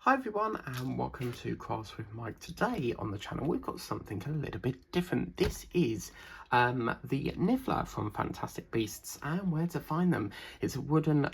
Hi everyone and welcome to Crafts with Mike. Today on the channel we've got something a little bit different. This is the Niffler from Fantastic Beasts and where to find them. It's a wooden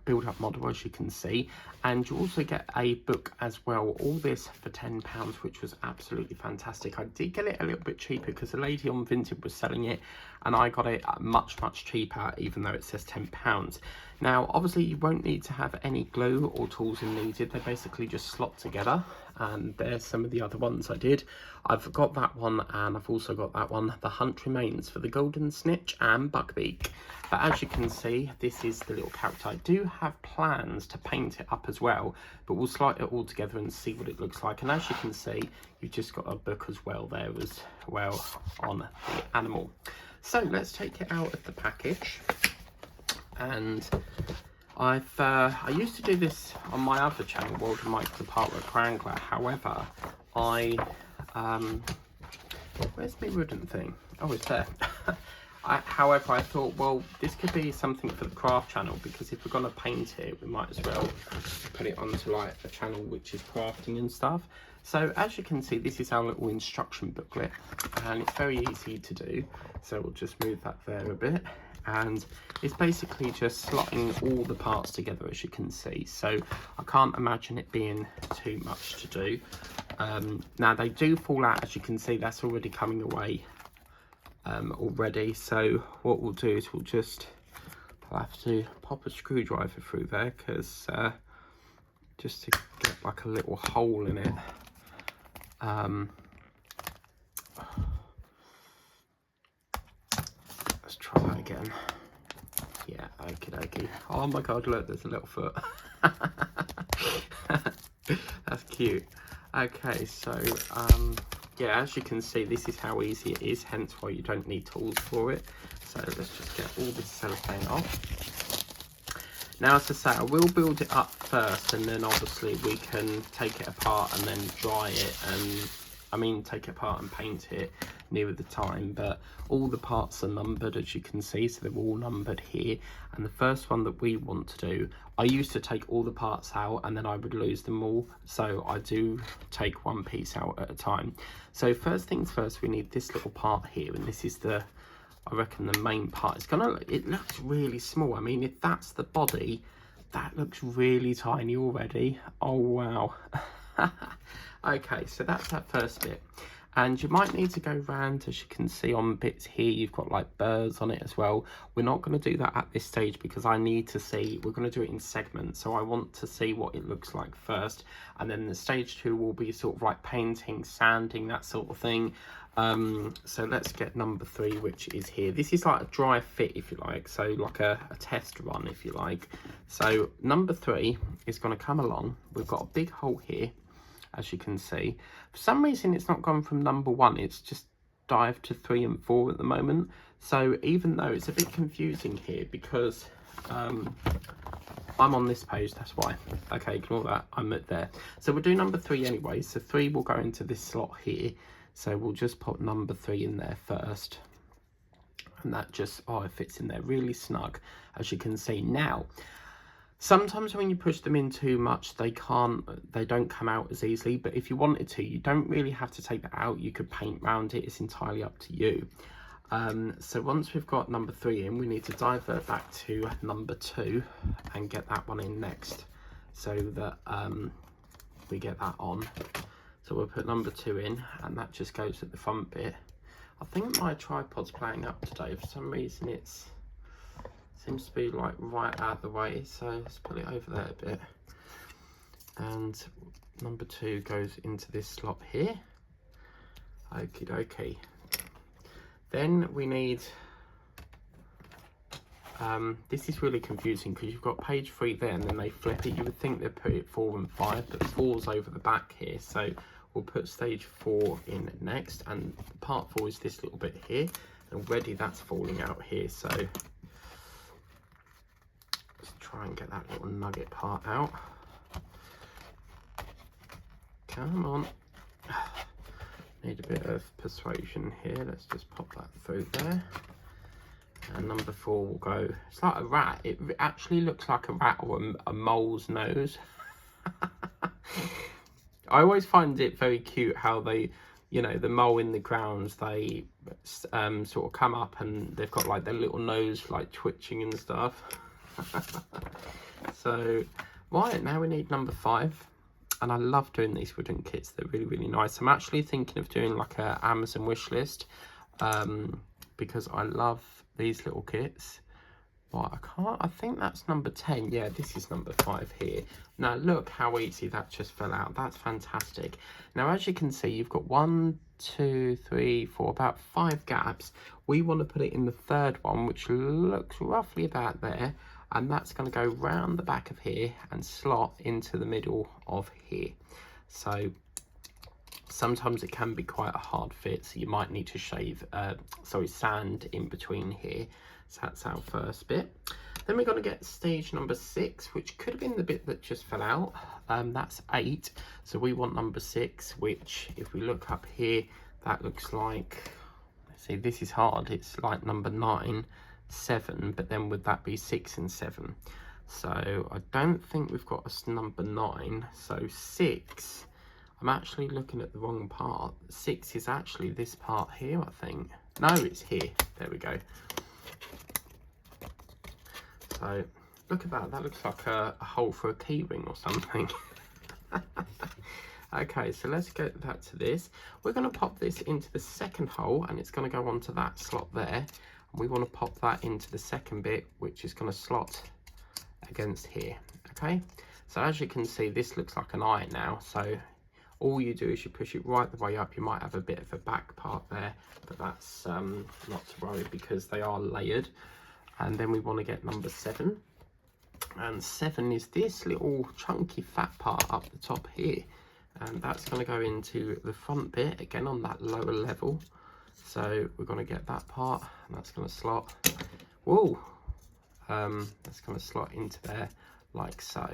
build-up model, as you can see, and you also get a book as well. All this for £10, which was absolutely fantastic. I did get it a little bit cheaper because the lady on Vinted was selling it and I got it much cheaper, even though it says £10. Now obviously you won't need to have any glue or tools needed. They basically just slot together, and there's some of the other ones I did. I've got that one and I've also got that one, The Hunt Remains, for the Golden Snitch and Buckbeak. But as you can see, this is the little character. I do have plans to paint it up as well, but we'll slide it all together and see what it looks like. And as you can see, you've just got a book as well there as well on the animal. So let's take it out of the package. And I used to do this on my other channel, World of Mike the Parkwork Wrangler. However, where's my wooden thing? Oh, it's there. However, I thought, well, this could be something for the craft channel, because if we're going to paint it, we might as well put it onto like a channel which is crafting and stuff. So as you can see, this is our little instruction booklet, and it's very easy to do. So we'll just move that there a bit. And it's basically just slotting all the parts together, as you can see. So I can't imagine it being too much to do. Now they do fall out, as you can see. That's already coming away already. So what we'll do is I'll have to pop a screwdriver through there, because just to get like a little hole in it. Let's try that again. Yeah, okie dokie. Oh my god, look, there's a little foot. That's cute. Okay, so yeah, as you can see, this is how easy it is, hence why you don't need tools for it. So let's just get all this cellophane off. Now, as I say, I will build it up first, and then obviously we can take it apart and then dry it, and take it apart and paint it nearer the time. But all the parts are numbered, as you can see, so they're all numbered here. And the first one that we want to do, I used to take all the parts out and then I would lose them all, so I do take one piece out at a time. So first things first, we need this little part here, and this is I reckon the main part. It looks really small. I mean, if that's the body, that looks really tiny already. Oh wow. Okay, so that's that first bit. And you might need to go round, as you can see on bits here, you've got like birds on it as well. We're not going to do that at this stage because I need to see, we're going to do it in segments. So I want to see what it looks like first. And then the stage 2 will be sort of like painting, sanding, that sort of thing. So let's get number 3, which is here. This is like a dry fit, if you like. So like a test run, if you like. So number 3 is going to come along. We've got a big hole here, as you can see. For some reason it's not gone from number 1, it's just dived to 3 and 4 at the moment. So even though it's a bit confusing here, because I'm on this page, that's why. Okay, ignore that, I'm at there. So we'll do number 3 anyway. So 3 will go into this slot here. So we'll just put number 3 in there first. And that just, it fits in there really snug, as you can see. Now, sometimes when you push them in too much, they don't come out as easily. But if you wanted to, you don't really have to take that out. You could paint around it. It's entirely up to you. So once we've got number 3 in, we need to divert back to number 2 and get that one in next, so that we get that on. So we'll put number 2 in, and that just goes at the front bit. I think my tripod's playing up today. For some reason seems to be like right out of the way, so let's put it over there a bit. And number 2 goes into this slot here. Okie dokie. Then we need, this is really confusing because you've got page 3 there and then they flip it. You would think they'd put it 4 and 5, but 4's over the back here. So we'll put stage 4 in next, and part 4 is this little bit here. And already that's falling out here, so try and get that little nugget part out. Come on. Need a bit of persuasion here. Let's just pop that through there. And number 4 will go, it's like a rat. It actually looks like a rat or a mole's nose. I always find it very cute how they, you know, the mole in the grounds, they sort of come up and they've got like their little nose like twitching and stuff. So, right, now we need number 5. And I love doing these wooden kits. They're really, really nice. I'm actually thinking of doing like a Amazon wish list because I love these little kits. Right, I think that's number 10. Yeah, this is number 5 here. Now look how easy that just fell out. That's fantastic. Now as you can see, you've got 1, 2, 3, 4, about 5 gaps. We want to put it in the third one, which looks roughly about there, and that's going to go round the back of here and slot into the middle of here. So sometimes it can be quite a hard fit, so you might need to sand in between here. So that's our first bit. Then we're going to get stage number 6, which could have been the bit that just fell out. That's 8, so we want number 6, which if we look up here, that looks like, see, this is hard, it's like number 9, 7, but then would that be 6 and 7? So I don't think we've got a number 9, so 6, I'm actually looking at the wrong part. 6 is actually this part here, I think. No, it's here, there we go. So look at that, that looks like a hole for a key ring or something. Okay, so let's get that to this. We're going to pop this into the second hole and it's going to go onto that slot there. And we want to pop that into the second bit, which is going to slot against here. Okay, so as you can see, this looks like an eye now. So all you do is you push it right the way up. You might have a bit of a back part there, but that's not to worry because they are layered. And then we want to get number 7, and 7 is this little chunky fat part up the top here, and that's going to go into the front bit again on that lower level. So we're going to get that part, and that's going to slot, whoa, that's going to slot into there like so.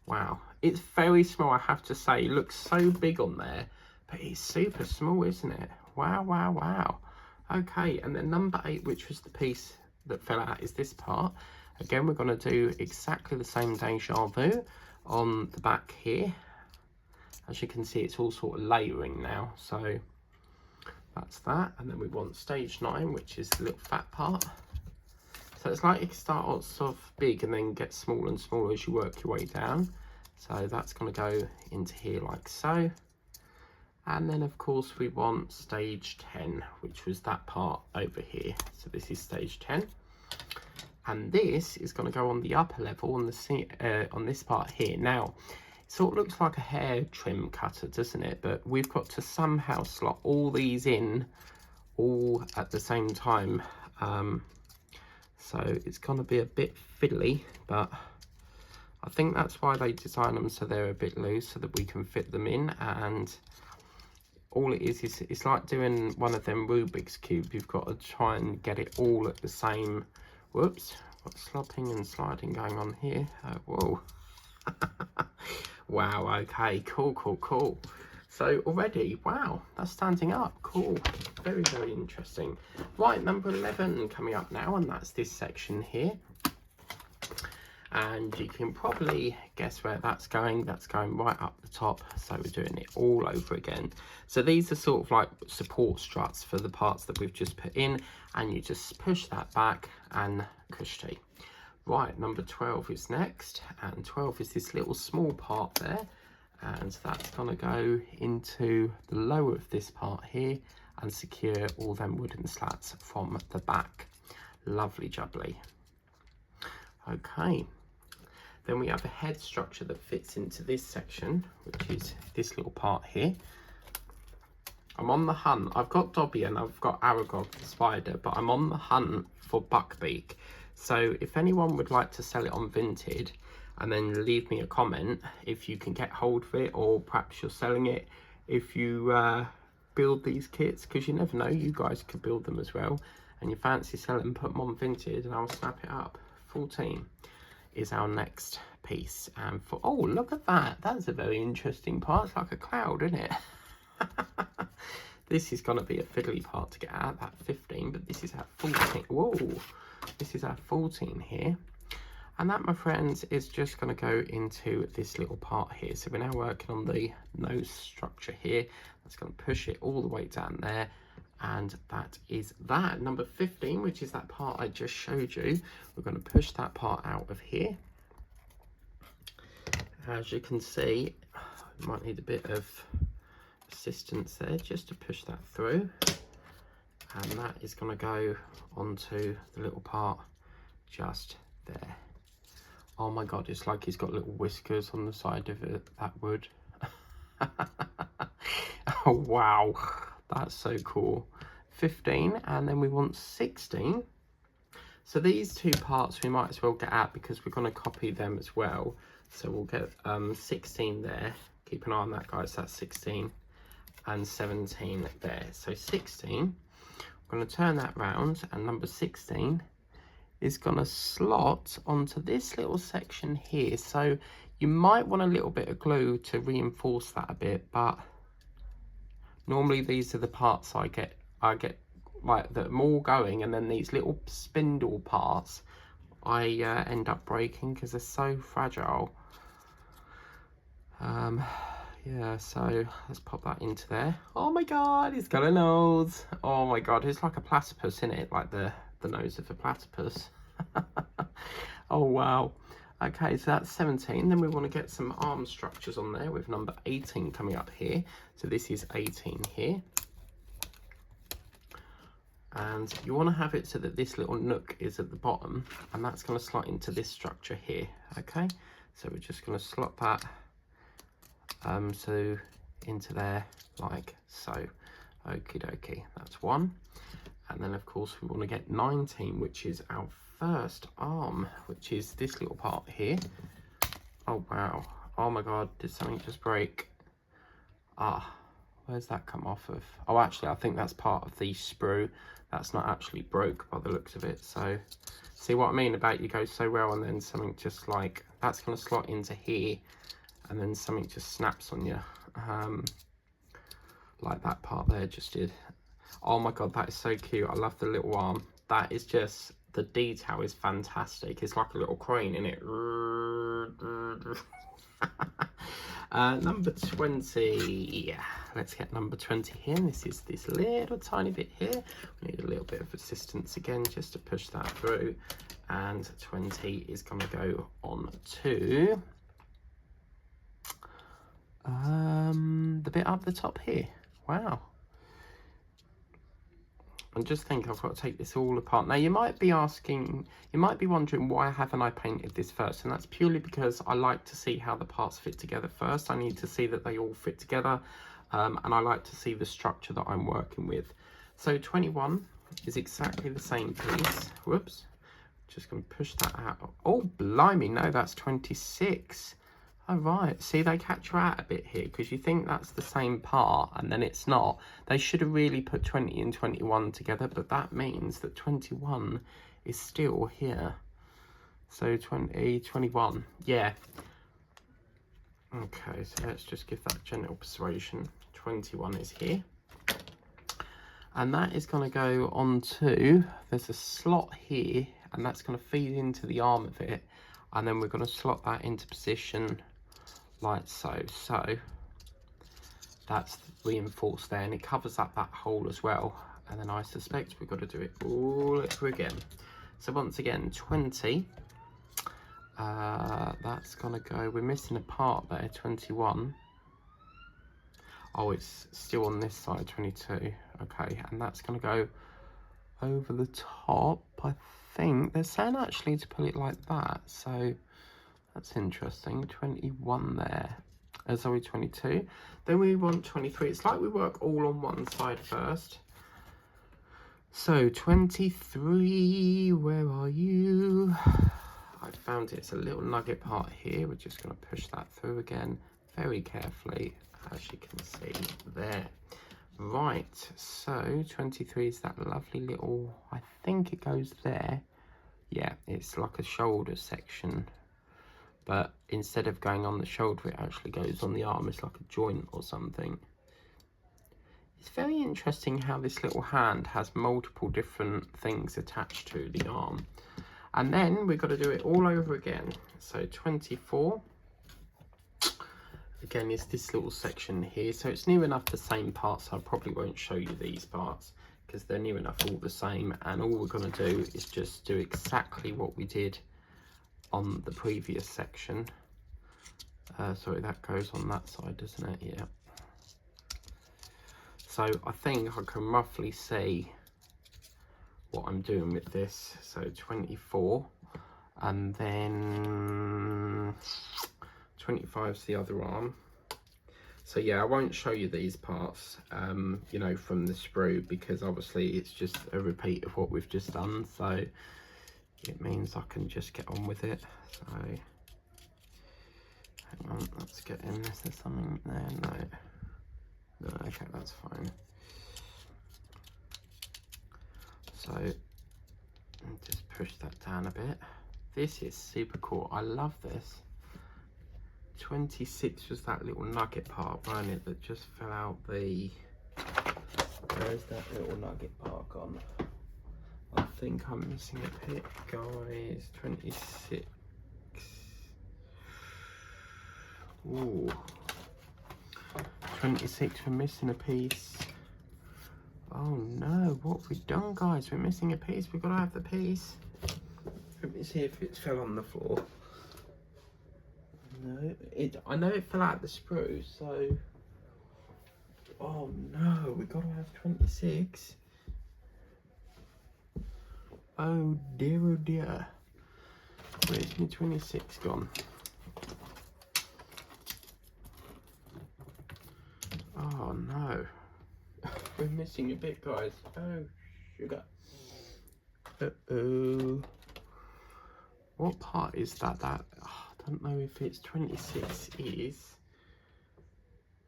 Wow, it's very small, I have to say. It looks so big on there, but it's super small, isn't it? Wow, wow, wow. Okay, and then number 8, which was the piece that fell out, is this part. Again, we're going to do exactly the same deja vu on the back here. As you can see, it's all sort of layering now, so that's that. And then we want stage 9, which is the little fat part. So it's like it starts off big and then gets smaller and smaller as you work your way down. So that's going to go into here like so. And then of course we want stage 10, which was that part over here. So this is stage 10. And this is going to go on the upper level on this part here. Now, it sort of looks like a hair trim cutter, doesn't it? But we've got to somehow slot all these in all at the same time. So it's going to be a bit fiddly, but I think that's why they design them so they're a bit loose, so that we can fit them in. And all it is it's like doing one of them Rubik's Cube. You've got to try and get it all at the same, whoops, got slopping and sliding going on here. Whoa. Wow, okay, cool, cool, cool. So already, wow, that's standing up, cool, very, very interesting. Right, number 11 coming up now, and that's this section here. And you can probably guess where that's going right up the top, so we're doing it all over again. So these are sort of like support struts for the parts that we've just put in, and you just push that back and cushy. Right, number 12 is next, and 12 is this little small part there, and that's going to go into the lower of this part here and secure all them wooden slats from the back. Lovely jubbly. Okay, then we have a head structure that fits into this section, which is this little part here. I'm on the hunt. I've got Dobby and I've got Aragog the spider, but I'm on the hunt for Buckbeak. So if anyone would like to sell it on Vinted, and then leave me a comment if you can get hold of it, or perhaps you're selling it if you build these kits, because you never know, you guys could build them as well, and you fancy selling, put them on Vinted and I'll snap it up. 14 is our next piece, and for, oh, look at that, that's a very interesting part. It's like a cloud, isn't it? This is going to be a fiddly part to get out, that 15, but this is our 14. Whoa, this is our 14 here. And that, my friends, is just going to go into this little part here. So we're now working on the nose structure here. That's going to push it all the way down there. And that is that. Number 15, which is that part I just showed you. We're going to push that part out of here. As you can see, you might need a bit of assistance there just to push that through. And that is going to go onto the little part just there. Oh my god, it's like he's got little whiskers on the side of it, that wood. Oh wow, that's so cool. 15, and then we want 16. So these two parts we might as well get out because we're going to copy them as well. So we'll get 16 there. Keep an eye on that, guys. That's 16 and 17 there. So 16, I'm going to turn that round, and number 16 is going to slot onto this little section here. So you might want a little bit of glue to reinforce that a bit, but normally these are the parts I get like that are all going, and then these little spindle parts I end up breaking because they're so fragile. Yeah, so let's pop that into there. Oh my god, it's got a nose. Oh my god, it's like a platypus, isn't it? Like the nose of a platypus. Oh wow. Okay, so that's 17. Then we want to get some arm structures on there with number 18 coming up here. So this is 18 here. And you want to have it so that this little nook is at the bottom, and that's going to slot into this structure here. Okay, so we're just going to slot that so into there like so. Okie dokie, that's one. And then of course we want to get 19, which is our first arm, which is this little part here. Oh wow, oh my god, did something just break? Ah, where's that come off of? Oh, actually I think that's part of the sprue. That's not actually broke by the looks of it. So see what I mean about you go so well and then something just like that's going to slot into here, and then something just snaps on you, like that part there just did. Oh my god, that is so cute. I love the little arm. That is just, the detail is fantastic. It's like a little crane in it. Number 20. Let's get number 20 here. This is this little tiny bit here. We need a little bit of assistance again just to push that through. And 20 is going to go on to the bit up the top here. Wow. And just think I've got to take this all apart. Now you might be asking, you might be wondering why haven't I painted this first, and that's purely because I like to see how the parts fit together first. I need to see that they all fit together, and I like to see the structure that I'm working with. So 21 is exactly the same piece. Whoops, just going to push that out. Oh blimey, no, that's 26. Oh right, see, they catch you out a bit here because you think that's the same part and then it's not. They should have really put 20 and 21 together, but that means that 21 is still here. So 20, 21, yeah. Okay, so let's just give that general persuasion. 21 is here. And that is going to go onto, there's a slot here, and that's going to feed into the arm of it. And then we're going to slot that into position like so. So that's reinforced there, and it covers up that hole as well. And then I suspect we've got to do it all over again. So once again, 20. That's going to go, we're missing a part there, 21. Oh, it's still on this side, 22. Okay, and that's going to go over the top, I think. They're saying actually to put it like that, so that's interesting. 21 there. Sorry, 22. Then we want 23. It's like we work all on one side first. So 23, where are you? I found it. It's a little nugget part here. We're just going to push that through again very carefully, as you can see there. Right, so 23 is that lovely little, I think it goes there. Yeah, it's like a shoulder section, but instead of going on the shoulder, it actually goes on the arm. It's like a joint or something. It's very interesting how this little hand has multiple different things attached to the arm. And then we've got to do it all over again. So 24. Again, it's this little section here. So it's near enough the same parts. I probably won't show you these parts because they're near enough all the same. And all we're going to do is just do exactly what we did on the previous section. Sorry, that goes on that side, doesn't it? Yeah. So I think I can roughly see what I'm doing with this. So 24, and then 25 is the other arm. So yeah, I won't show you these parts, you know, from the sprue, because obviously it's just a repeat of what we've just done. So it means I can just get on with it. So hang on, let's get in. Is there something there? No, okay, that's fine. So just push that down a bit. This is super cool. I love this. 26 was that little nugget part, wasn't it, that just fell out the... Where's that little nugget part gone? I think I'm missing a bit, guys. 26. Ooh. 26, we're missing a piece. Oh no, what have we done, guys? We're missing a piece. We've got to have the piece. Let me see if it fell on the floor. No, I know it fell out the sprue, so... Oh no, we've got to have 26. Oh dear, oh dear. Where's my 26 gone? Oh no. We're missing a bit, guys. Oh, sugar. Uh-oh. What part is that? I don't know if it's 26 is.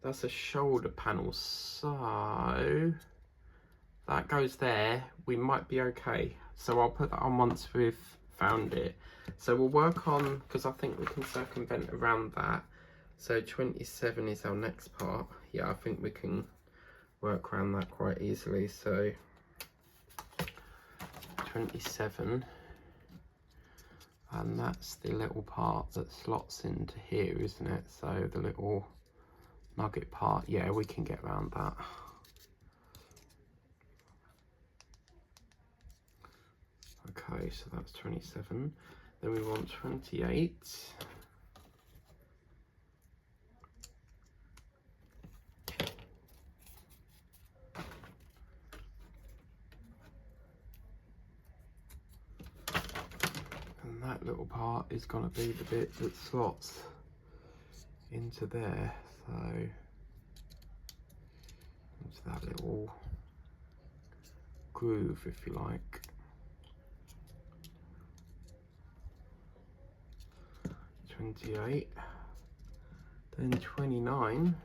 That's a shoulder panel, so that goes there. We might be okay. So I'll put that on once we've found it. So we'll work on, because I think we can circumvent around that. So 27 is our next part. Yeah, I think we can work around that quite easily. So 27. And that's the little part that slots into here, isn't it? So the little nugget part, yeah, we can get around that. Okay, so that's 27. Then we want 28. And that little part is going to be the bit that slots into there, so into that little groove, if you like. 28, then 29.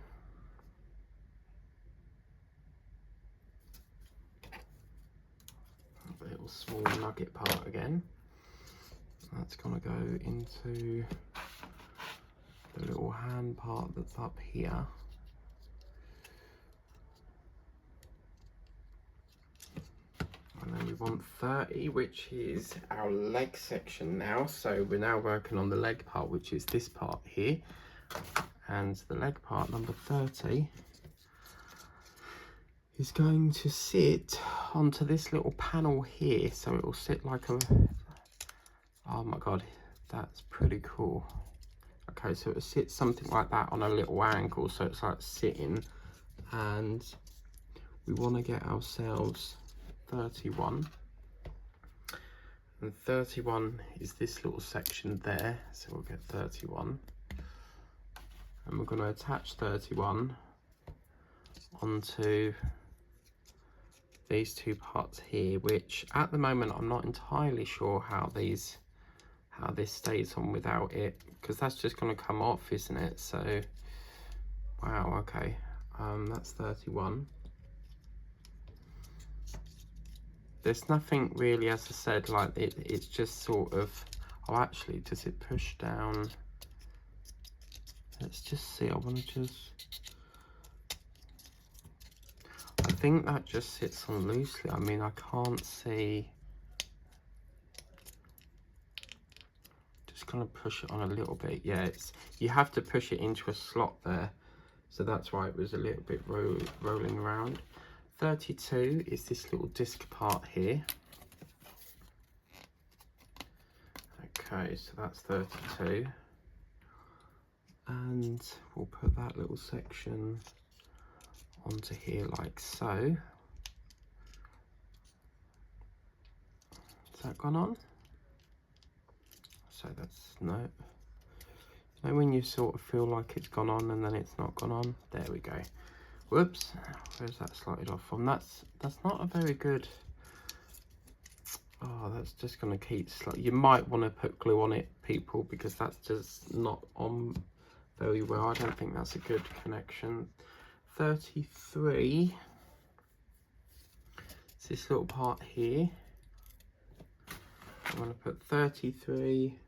A little small nugget part again. That's going to go into the little hand part that's up here. And then we want 30, which is our leg section now. So we're now working on the leg part, which is this part here. And the leg part, number 30, is going to sit onto this little panel here. So it will sit like a... Oh my god, that's pretty cool. Okay, so it sits something like that on a little angle, so it's like sitting, and we want to get ourselves 31, and 31 is this little section there, so we'll get 31, and we're going to attach 31 onto these two parts here, which at the moment I'm not entirely sure how this stays on without it, because that's just going to come off, isn't it? So wow, okay, that's 31. There's nothing really, as I said, like it's just sort of... Oh, actually, does it push down? Let's just see. I want to just... I think that just sits on loosely. I mean, I can't see... going to push it on a little bit. Yeah, you have to push it into a slot there. So that's why it was a little bit rolling around. 32 is this little disc part here. Okay, so that's 32. And we'll put that little section onto here like so. Has that gone on? So that's no. You know when you sort of feel like it's gone on and then it's not gone on? There we go. Whoops, where's that slotted off from? That's not a very good. Oh, that's just going to keep you might want to put glue on it, people, because that's just not on very well. I don't think that's a good connection. 33. It's this little part here. I'm going to put 33.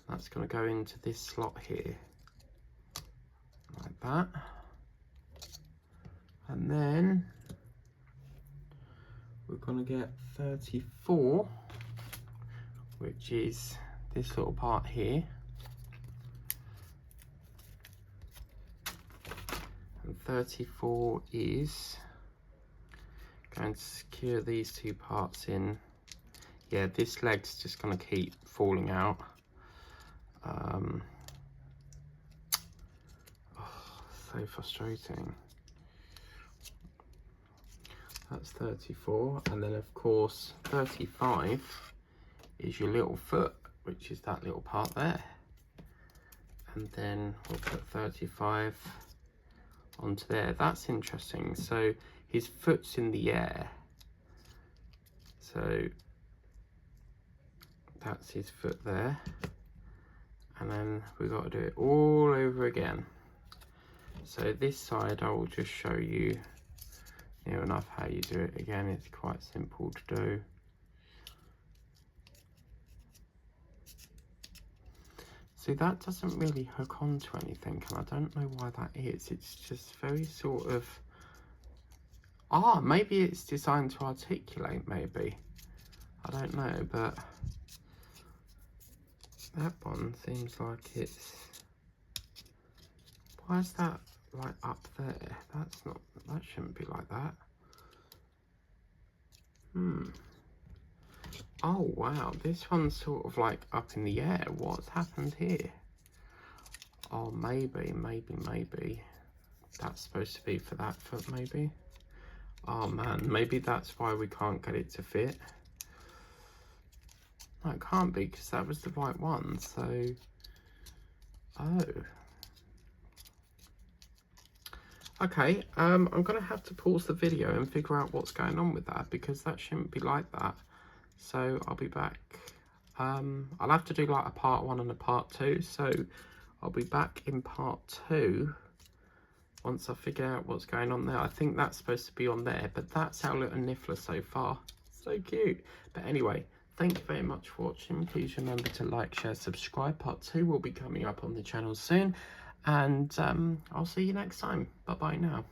That's going to go into this slot here, like that. And then we're going to get 34, which is this little part here. And 34 is going to secure these two parts in. Yeah, this leg's just going to keep falling out. So frustrating. That's 34, and then of course 35 is your little foot, which is that little part there. And then we'll put 35 onto there. That's interesting. So his foot's in the air. So that's his foot there. And then we've got to do it all over again. So this side I will just show you near enough how you do it. Again, it's quite simple to do. See, that doesn't really hook onto anything, and I don't know why that is. It's just very sort of, maybe it's designed to articulate, maybe. I don't know, but that one seems like it's, why is that like up there? That's not, that shouldn't be like that. Oh wow, this one's sort of like up in the air. What's happened here? Oh, maybe that's supposed to be for that foot, maybe. Oh man, maybe that's why we can't get it to fit. No, it can't be, because that was the right one. So, oh. Okay, I'm gonna have to pause the video and figure out what's going on with that, because that shouldn't be like that. So I'll be back. I'll have to do like a part 1 and a part 2. So I'll be back in part 2 once I figure out what's going on there. I think that's supposed to be on there, but that's our little Niffler so far. So cute. But anyway, thank you very much for watching. Please remember to like, share, subscribe. Part 2 will be coming up on the channel soon. And I'll see you next time. Bye bye now.